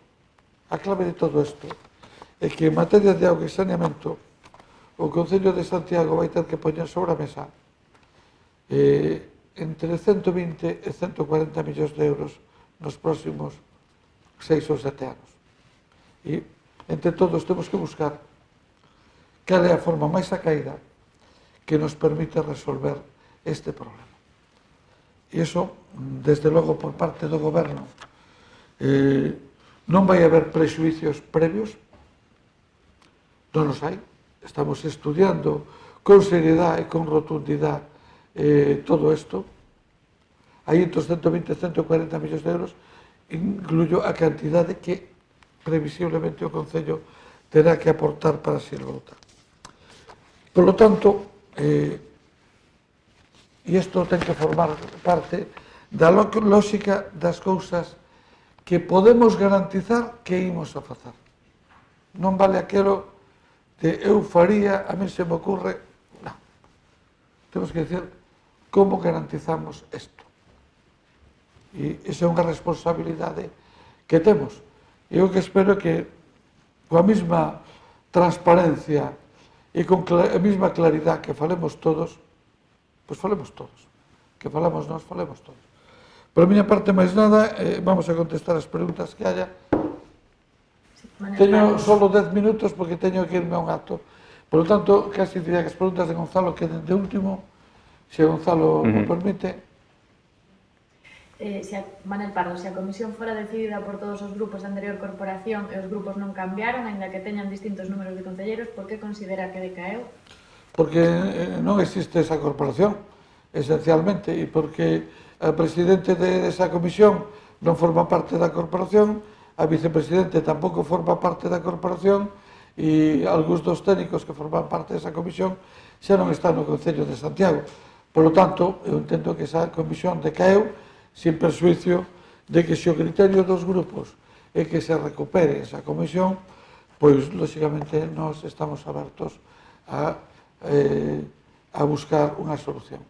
é que en materia de auga e saneamento o Concello de Santiago vai ter que poñer sobre a mesa entre 120 e 140 millóns de euros nos próximos 6 ou 7 anos. E entre todos temos que buscar cal é a forma máis acaída que nos permite resolver este problema. E iso, desde logo, por parte do Goberno, non vai haber prexuicios previos, non os hai. Estamos estudiando con seriedade e con rotundidade todo isto. Aí entre os 120 e 140 millóns de euros incluyo a cantidade que previsiblemente o Concello terá que aportar para Silvouta. Por lo tanto, e isto ten que formar parte da lógica das cousas que podemos garantizar que imos a facer. Non vale aquilo de eu faría, a mí se me ocurre, non. Temos que dicir como garantizamos isto. E esa é unha responsabilidade que temos. E eu que espero que coa mesma transparencia e con a mesma claridade que falemos todos, pois falemos todos. Que falamos nós, falemos todos. Por a miña parte, máis nada, vamos a contestar as preguntas que haya. Teño só 10 minutos porque teño que irme a un acto. Por lo tanto, casi diría que as preguntas de Gonzalo queden de último, se Gonzalo me permite. Manel Pardo, se a comisión fora decidida por todos os grupos da anterior corporación e os grupos non cambiaron, aínda que teñan distintos números de concelleiros, por que considera que decaeu? Porque non existe esa corporación, esencialmente, e porque a presidente desa comisión non forma parte da corporación, a vicepresidente tampouco forma parte da corporación e algúns dos técnicos que forman parte desa comisión xa non están no Concello de Santiago. Por lo tanto, eu entendo que esa comisión decaeu sin persuicio de que se o criterio dos grupos é que se recupere esa comisión, pois, lóxicamente, nós estamos abertos a buscar unha solución.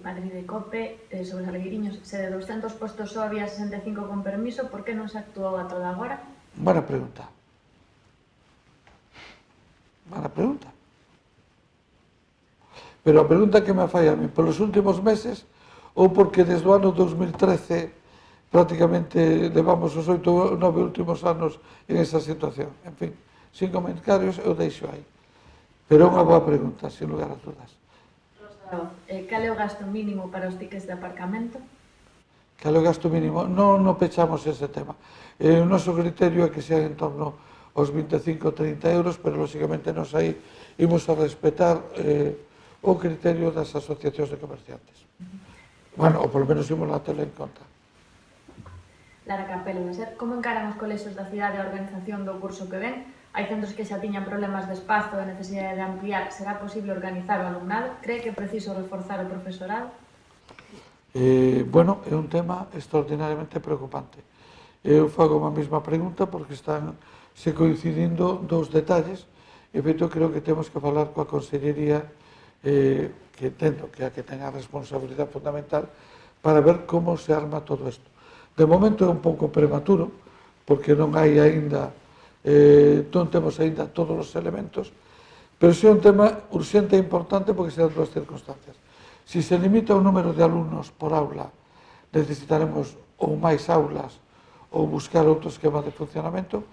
Madrid de Cope, sobre os Salgueiriños, se de 200 postos só había 65 con permiso, por que non se actuou a toda agora? Buena pregunta. Buena pregunta. Pero a pregunta que me fai a mí, polos últimos meses, ou porque desde o ano 2013 prácticamente levamos os 8 ou 9 últimos anos en esa situación. En fin, sin comentarios, eu deixo aí. Pero é unha boa pregunta, sin lugar a dudas. Cal é o gasto mínimo para os tickets de aparcamento? Cal é o gasto mínimo? Non pechamos ese tema. O noso criterio é que sea en torno aos 25-30 euros, pero, lóxicamente, nos aí imos a respetar o criterio das asociacións de comerciantes. Bueno, ou polo menos imos a tela en conta. Lara Capelo, como encaran os colexios da cidade a organización do curso que ven? Hai centros que xa tiñan problemas de espazo e necesidade de ampliar. Será posible organizar o alumnado? Cree que é preciso reforzar o profesorado? Bueno, é un tema extraordinariamente preocupante. eu fago a mesma pregunta porque están se coincidindo dous detalles. E, feito, creo que temos que falar coa Consellería, que entendo que é a que ten a responsabilidade fundamental para ver como se arma todo isto. De momento é un pouco prematuro, porque non hai aínda, non temos aínda todos os elementos, pero é un tema urxente e importante porque se dan dúas circunstancias. Si se limita o número de alumnos por aula, necesitaremos ou máis aulas ou buscar outro esquema de funcionamento.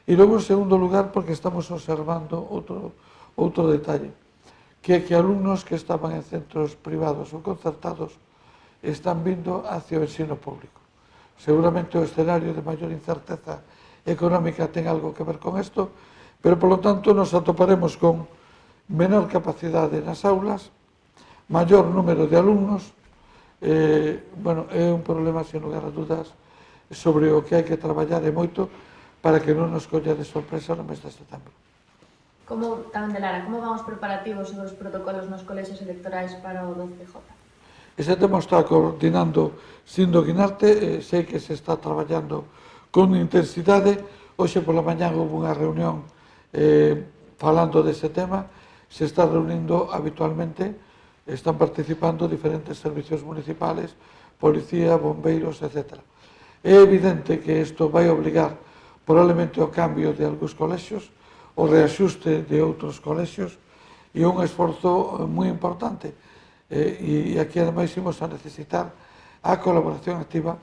E logo, en segundo lugar, porque estamos observando outro detalle, que é que alumnos que estaban en centros privados ou concertados están vindo hacia o ensino público. Seguramente o escenario de maior incerteza económica ten algo que ver con isto, pero, polo tanto, nos atoparemos con menor capacidade nas aulas, maior número de alumnos. Bueno, é un problema, sen lugar a dudas, sobre o que hai que traballar e moito para que non nos colla de sorpresa no mes de setembro. Como, tamén de Lara, como van os preparativos e os protocolos nos colexios electorais para o 12J? Ese tema está coordinando Sindo Guinarte, sei que se está traballando con intensidade. Hoxe pola mañá houve unha reunión falando dese tema, se está reunindo habitualmente, están participando diferentes servicios municipales, policía, bombeiros, etc. É evidente que isto vai obligar probablemente o cambio de algúns colexios, o reaxuste de outros colexios, e un esforzo moi importante. E aquí, ademais, imos a necesitar a colaboración activa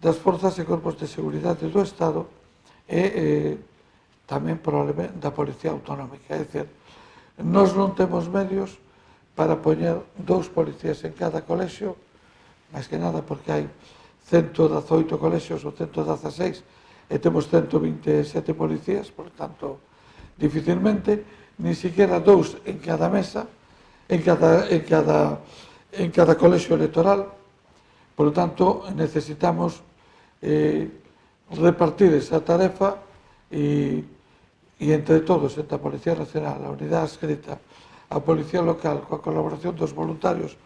das forzas e corpos de seguridade do Estado e tamén probablemente da Policía Autonómica. É dicir, nós non temos medios para poñer 2 policías en cada colexio, máis que nada porque hai 118 colexios ou 116 e temos 127 policías, por tanto, dificilmente, ni siquiera 2 en cada mesa, en cada colexio electoral. Por lo tanto, necesitamos repartir esa tarefa e entre todos, entre a Policía Nacional, a Unidade Adscrita, a Policía Local, coa colaboración dos voluntarios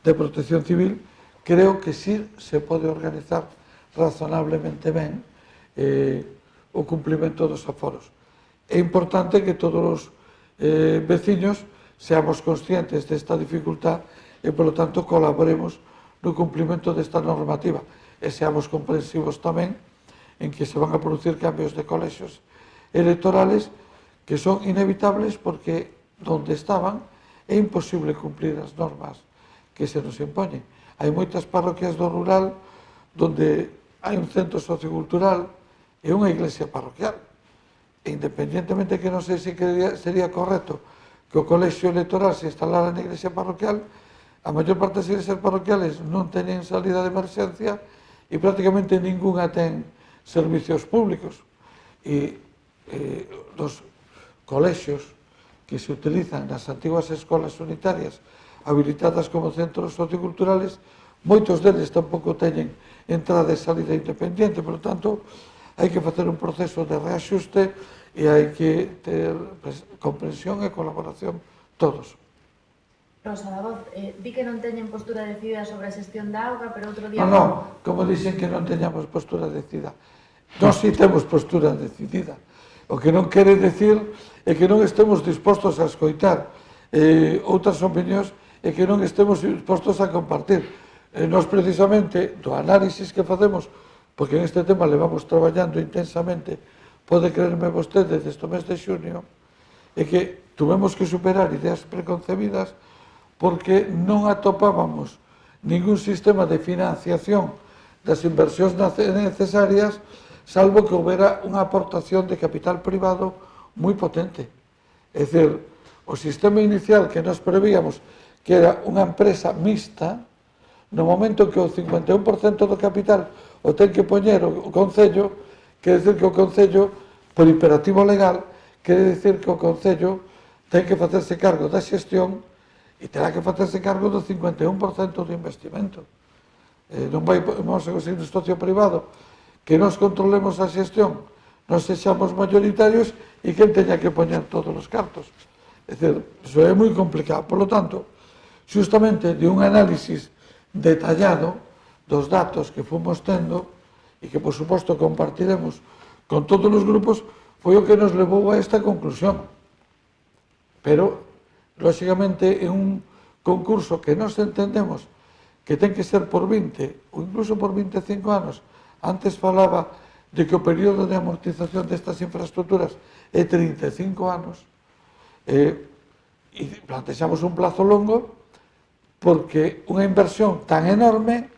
de Protección Civil, creo que sí se pode organizar razonablemente ben o cumplimento dos aforos. É importante que todos os veciños seamos conscientes desta dificultad e, polo tanto, colaboremos no cumplimento desta normativa e seamos comprensivos tamén en que se van a producir cambios de colexios electorales que son inevitables porque donde estaban é imposible cumplir as normas que se nos impoñen. Hai moitas parroquias do rural donde hai un centro sociocultural e unha iglesia parroquial. E independientemente que non sei se sería correcto que o colexio electoral se instalara na iglesia parroquial, a maior parte das iglesias parroquiales non teñen salida de emerxencia e prácticamente ninguna ten servicios públicos. E dos colexios que se utilizan nas antiguas escolas unitarias habilitadas como centros socioculturales, moitos deles tampouco teñen entrada e salida independiente, por lo tanto, hai que facer un proceso de reaxuste e hai que ter comprensión e colaboración todos. Rosa da Voz, di que non teñen postura decidida sobre a xestión da auga, pero outro día... Non, como dixen que non teñamos postura decidida. Nós sí temos postura decidida. O que non quere decir é que non estemos dispostos a escoitar outras opinións e que non estemos dispostos a compartir. Nós, precisamente, do análisis que facemos, porque en este tema levamos traballando intensamente, pode creerme vostede desde o mes de xunio, é que tuvemos que superar ideas preconcebidas porque non atopábamos ningún sistema de financiación das inversións necesarias, salvo que houbera unha aportación de capital privado moi potente. É dicir, o sistema inicial que nos prevíamos, que era unha empresa mixta, no momento que o 51% do capital o ten que poñer o Concello, quere dicir que o Concello, por imperativo legal, quere dicir que o Concello ten que facerse cargo da xestión e terá que facerse cargo do 51% do investimento. Non vamos a conseguir un socio privado que nos controlemos a xestión, nos sexamos mayoritarios e quen teña que poñer todos os cartos. É dicir, iso é moi complicado. Por lo tanto, justamente de un análisis detallado dos datos que fomos tendo e que, por suposto, compartiremos con todos os grupos, foi o que nos levou a esta conclusión. Pero, lóxicamente, en un concurso que nos entendemos que ten que ser por 20 ou incluso por 25 anos, antes falaba de que o período de amortización destas infraestructuras é 35 anos, e plantexamos un plazo longo porque unha inversión tan enorme,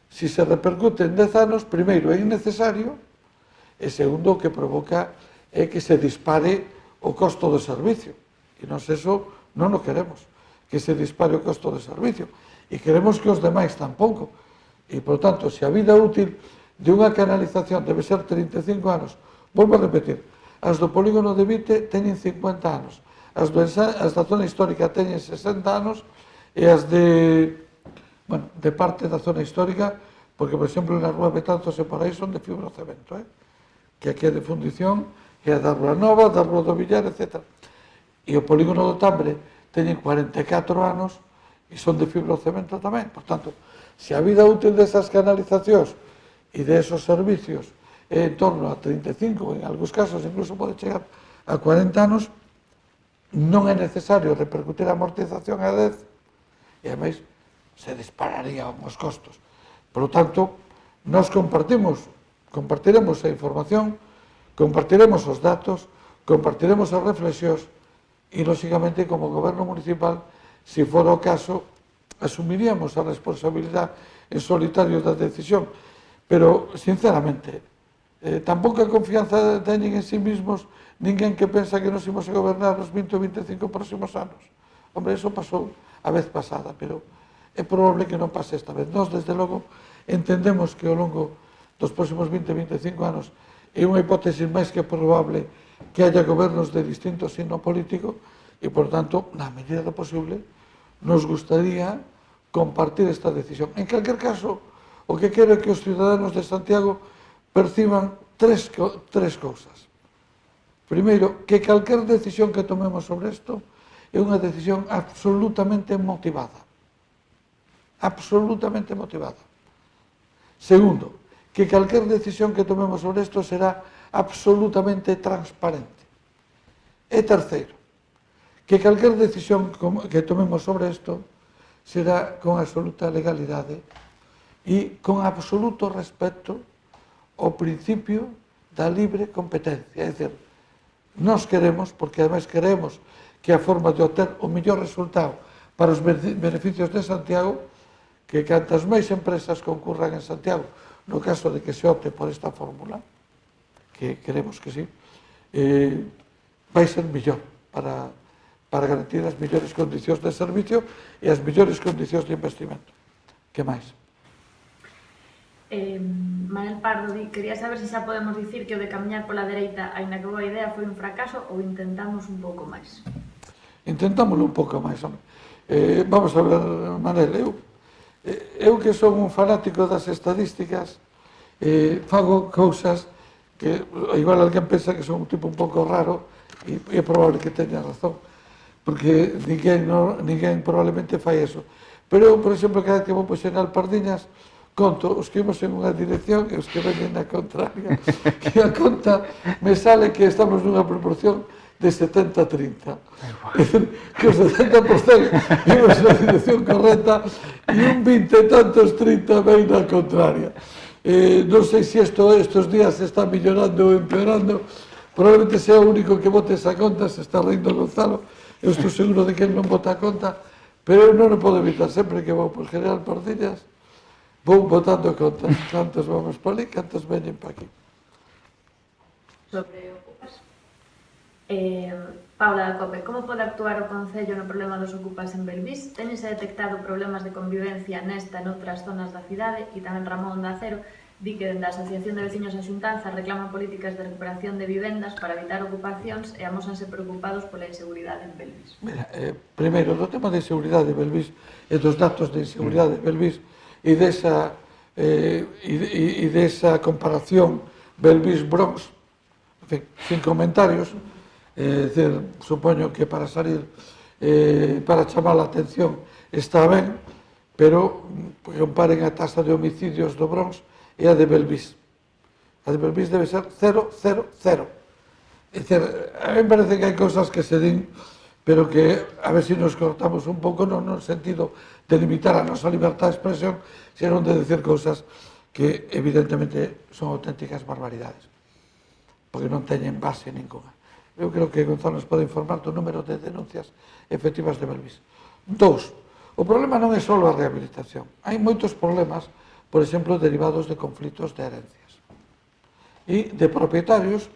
se se repercute en 10 anos, primeiro é innecesario e segundo o que provoca é que se dispare o costo do servicio e nós eso non o queremos, que se dispare o costo do servicio e queremos que os demais tampouco e, por tanto, se a vida útil de unha canalización debe ser 35 anos, volvo a repetir, as do polígono de Vite teñen 50 anos, as da zona histórica teñen 60 anos e as de parte da zona histórica, porque, por exemplo, na Rúa Betanzos e por aí son de fibrocemento, que aquí é de fundición, e a da Rúa Nova, da Rúa do Villar, etc. E o polígono do Tambre teñen 44 anos e son de fibrocemento tamén. Por tanto, se a vida útil desas canalizacións e desos servicios é en torno a 35, en algúns casos incluso pode chegar a 40 anos, non é necesario repercutir a amortización a 10 e, ademais, se dispararían os costos. Por lo tanto, nós compartiremos a información, compartiremos os datos, compartiremos as reflexións e, lóxicamente, como goberno municipal, se fora o caso, asumiríamos a responsabilidade en solitario da decisión. Pero, sinceramente, tampouco a confianza teñen en sí mismos ninguén que pensa que nos imos a gobernar os 20 ou 25 próximos anos. Hombre, eso pasou a vez pasada, pero é probable que non pase esta vez. Nós, desde logo, entendemos que ao longo dos próximos 20 ou 25 anos é unha hipótese máis que probable que haya gobernos de distinto signo político e, por tanto, na medida do posible, nos gustaría compartir esta decisión. En calquer caso, o que quero é que os ciudadanos de Santiago perciban tres cousas. Primeiro, que calquer decisión que tomemos sobre isto é unha decisión absolutamente motivada. Absolutamente motivada. Segundo, que calquer decisión que tomemos sobre isto será absolutamente transparente. E terceiro, que calquer decisión que tomemos sobre isto será con absoluta legalidade e con absoluto respecto ao principio da libre competencia. É dicir, nós queremos, porque ademais queremos que a forma de obter o mellor resultado para os beneficios de Santiago, que cantas máis empresas concurran en Santiago, no caso de que se opte por esta fórmula, que queremos que sí, vai ser mellor para garantir as mellores condicións de servicio e as mellores condicións de investimento. Que máis? Manel Pardo quería saber se xa podemos dicir que o de camiñar pola dereita, aínda que boa idea, foi un fracaso ou intentamos un pouco máis? Intentámoslo un pouco máis, home. Vamos a ver, Manel, eu que son un fanático das estadísticas, fago cousas que igual alguén pensa que son un tipo un pouco raro e é probable que teña razón, porque ninguén probablemente fai eso. Pero eu, por exemplo, cada vez que vou por Xeral Pardiñas, conto os que imos en unha dirección e os que veñen na contraria. Que a conta me sale que estamos nunha proporción de 70-30. Que o 70% imos na dirección correcta e un 20 e tantos 30 ven na contraria. Non sei se estes días se está millorando ou empeorando, probablemente sea o único que vote esa conta, se está rindo Gonzalo, eu estou seguro de que non vota a conta, pero eu non o podo evitar, sempre que vou por General Pardiñas, vou votando contas, cantos vamos por ali, cantos veñen para aquí. Sobre ocupas. Paula da Cope, como pode actuar o Concello no problema dos ocupas en Belvís? Téñense detectado problemas de convivencia nesta e noutras zonas da cidade? E tamén Ramón da Acero di que dende a Asociación de Veciños a Xuntanza reclaman políticas de recuperación de vivendas para evitar ocupacións e amósanse preocupados pola inseguridade en Belvís. Mira, primeiro, do tema de inseguridade de Belvís e dos datos de inseguridade de Belvís e desa comparación Belvís-Bronx, en fin, sin comentarios, supoño que para salir, para chamar a atención está ben, pero comparen a taxa de homicidios do Bronx e a de Belvís. A de Belvís debe ser 0, 0, 0. É dicir, a mí me parece que hai cousas que se din, pero que a ver se nos cortamos un pouco, non no sentido de limitar a nosa libertad de expresión, sino de decir cousas que evidentemente son auténticas barbaridades, porque non teñen base ninguna. Eu creo que Gonzalo nos pode informar do número de denuncias efectivas de Belvís. 2. O problema non é só a rehabilitación. Hai moitos problemas, por exemplo, derivados de conflitos de herencias e de propietarios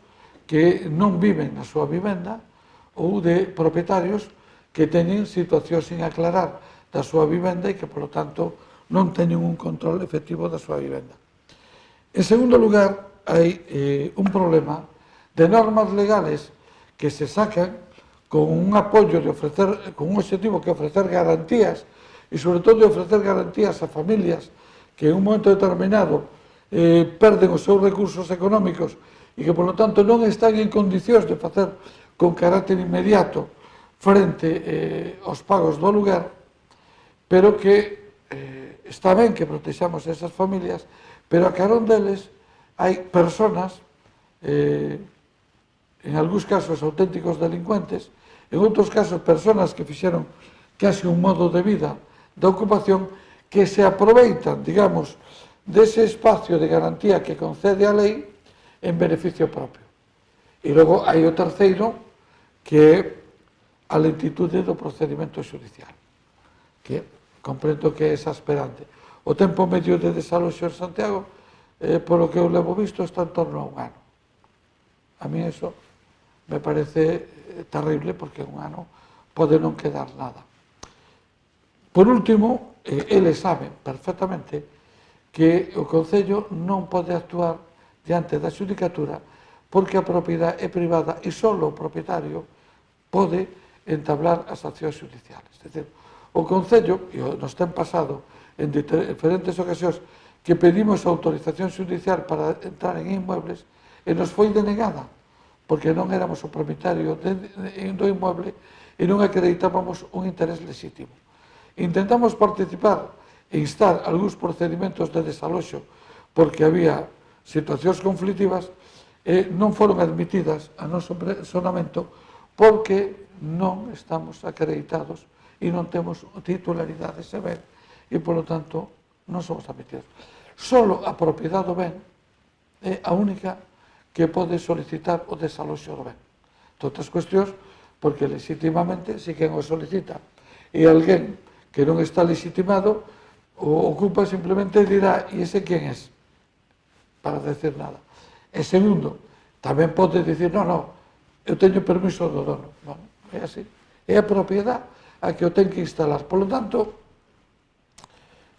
que non viven na súa vivenda ou de propietarios que teñen situacións sin aclarar da súa vivenda e que, polo tanto, non teñen un control efectivo da súa vivenda. En segundo lugar, hai un problema de normas legales que se sacan con un apoio de ofrecer, con un objetivo que ofrecer garantías e, sobre todo, de ofrecer garantías a familias que en un momento determinado perden os seus recursos económicos e que, polo tanto, non están en condicións de facer con carácter inmediato frente aos pagos do aluguer, pero que está ben que protexamos esas familias, pero a carón deles hai personas, en algúns casos auténticos delincuentes, en outros casos personas que fixeron case un modo de vida da ocupación, que se aproveitan, digamos, dese espacio de garantía que concede a lei en beneficio propio. E logo hai o terceiro, que é a lentitude do procedimento judicial, que comprendo que é exasperante. O tempo medio de desaloxo en Santiago, polo que eu levo visto, está en torno a un ano. A mí eso me parece terrible, porque un ano pode non quedar nada. Por último, eles saben perfectamente que o Concello non pode actuar diante da xudicatura porque a propiedade é privada e só o propietario pode entablar as accións judiciales. É dicir, o Concello, e nos ten pasado en diferentes ocasións, que pedimos autorización judicial para entrar en inmuebles e nos foi denegada, porque non éramos o propietario do inmueble e non acreditábamos un interés legítimo. Intentamos participar e instar algúns procedimentos de desaloxo porque había situacións conflictivas e non foron admitidas a noso personamento porque non estamos acreditados e non temos titularidade de ben e, polo tanto, non somos admitidos. Solo a propiedade do ben é a única que pode solicitar o desaloxo do ben. Todas cuestións, porque legitimamente, se quen o solicita e alguén que non está legitimado, o ocupa simplemente dirá, e ese quen é? Para decir nada. E segundo, tamén pode dicir, non, eu teño permiso do dono. Non, é así. É a propiedade a que o ten que instalar. Por lo tanto,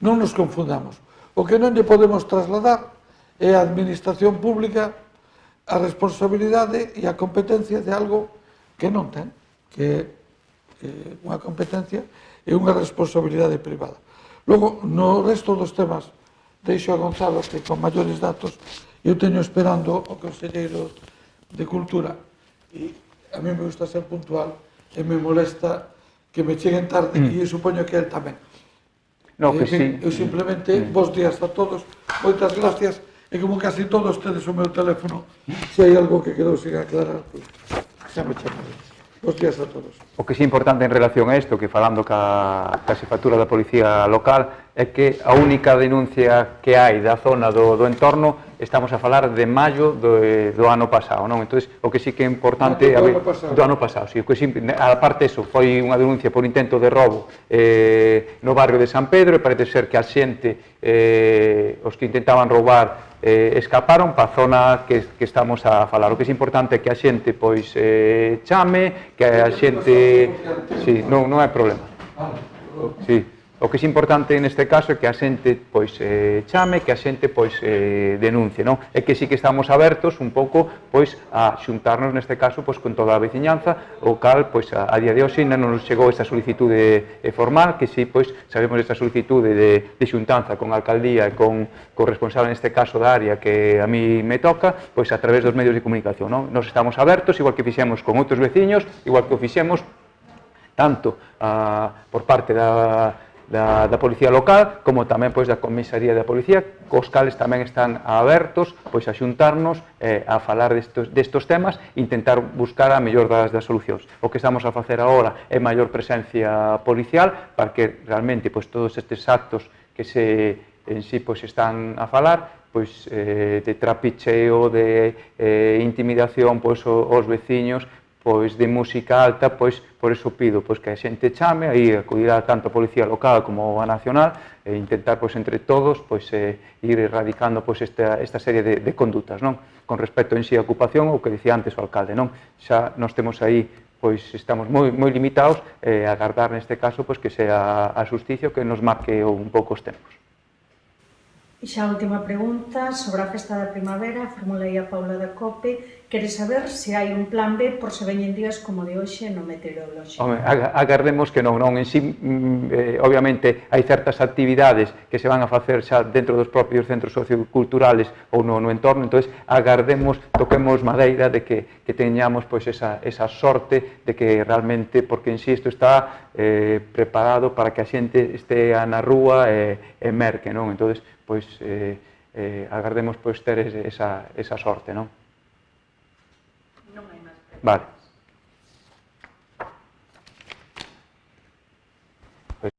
non nos confundamos. O que non lle podemos trasladar é a administración pública a responsabilidade e a competencia de algo que non ten, que é unha competencia e unha responsabilidade privada. Logo, no resto dos temas, deixo a Gonzalo que con maiores datos eu teño esperando o conselleiro de Cultura e a mí me gusta ser puntual e me molesta que me cheguen tarde e eu supoño que el tamén. No, que sí. Eu simplemente, bons días a todos, moitas gracias e como casi todos tedes o meu teléfono, se hai algo que quedou sin aclarar, pues, xa me chamaré. Bos días a todos. O que é importante en relación a isto, que falando ca xefatura da Policía Local, é que a única denuncia que hai da zona do entorno, estamos a falar de maio do ano pasado, non? Entón, o que sí que é importante... Do ano pasado, sí. A parte eso, foi unha denuncia por intento de roubo no barrio de San Pedro, e parece ser que a xente, os que intentaban roubar, escaparon para a zona que estamos a falar. O que é importante é que a xente pois chame, que a xente... Sí, non é problema. Sí. O que é importante neste caso é que a xente pois chame, que a xente pois denuncie, non? É que sí que estamos abertos un pouco pois a xuntarnos neste caso pois con toda a veciñanza, o cal pois a día de hoxe non nos chegou esta solicitude formal, que sí pois sabemos esta solicitude de xuntanza con a alcaldía e con o responsable neste caso da área que a mí me toca, pois a través dos medios de comunicación, non? Nos estamos abertos, igual que fixemos con outros veciños, igual que o fixemos tanto por parte da Policía Local, como tamén pois da Comisaría da Policía, cos cales tamén están abertos pois a xuntarnos a falar destos temas e intentar buscar a mellor das solucións. O que estamos a facer agora é maior presencia policial para que realmente pois todos estes actos que en sí pois están a falar, pois de trapicheo, de intimidación pois aos veciños, pois de música alta, pois por eso pido pois que a xente chame, aí acudirá tanto a Policía Local como a Nacional, e intentar pois entre todos pois ir erradicando pois esta serie de condutas, non? Con respecto en si a ocupación, o que dicía antes o alcalde, non? Xa nos temos aí pois estamos moi limitados, agardar neste caso pois que sea a xusticia que nos marque un pouco os tempos. E xa a última pregunta, sobre a festa da primavera, formulei a Paula da COPE, quere saber se hai un plan B por se veñen días como de hoxe no meteorolóxico. Home, agardemos que non, en si, obviamente, hai certas actividades que se van a facer xa dentro dos propios centros socioculturales ou no entorno, entón, agardemos, toquemos madeira de que teñamos pois esa sorte de que realmente, porque en si isto está preparado para que a xente estea na rúa e merque, non? Entón, pois agardemos pois ter esa sorte, non? Non hai máis preguntas. Vale. Pois,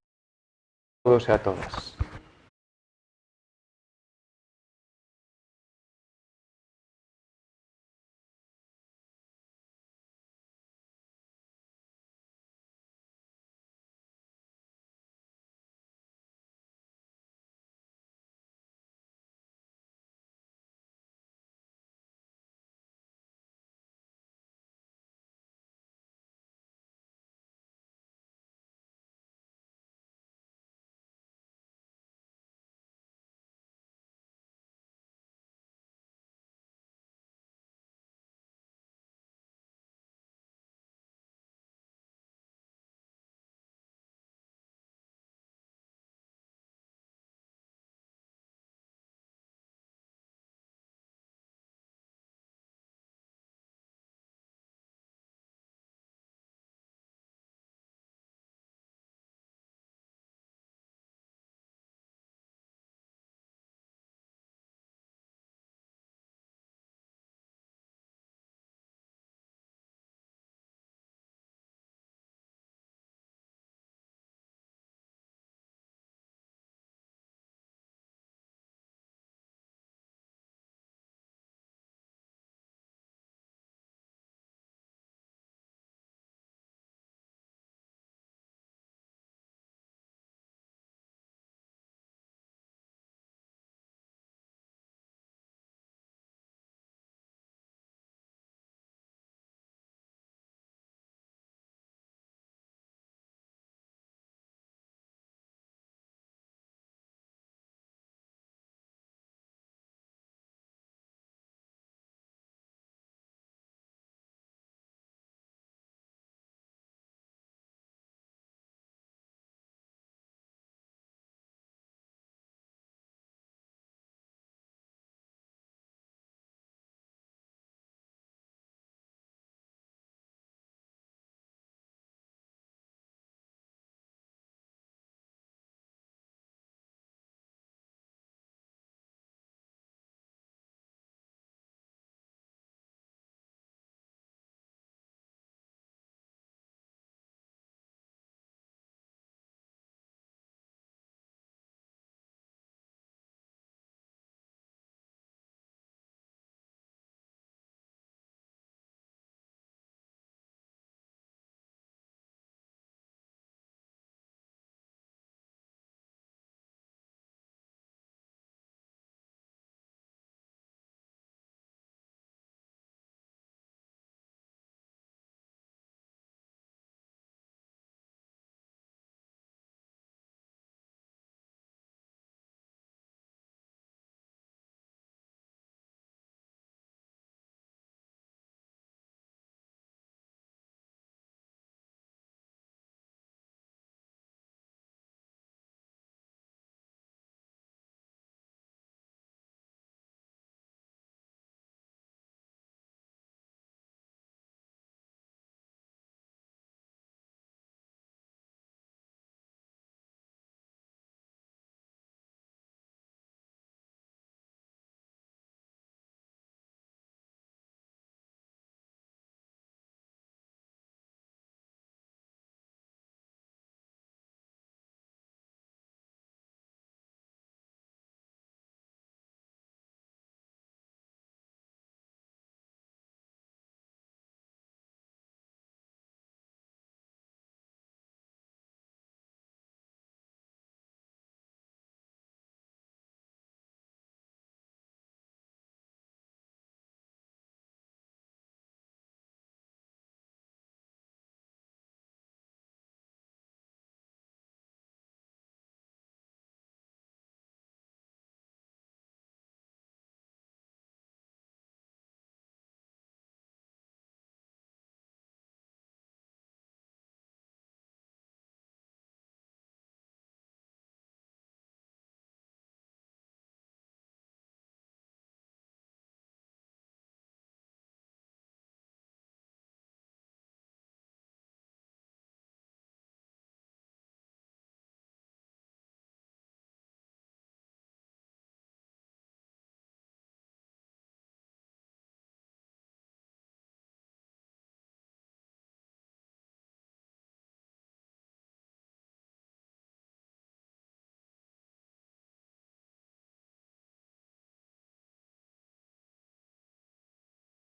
todos e a todas.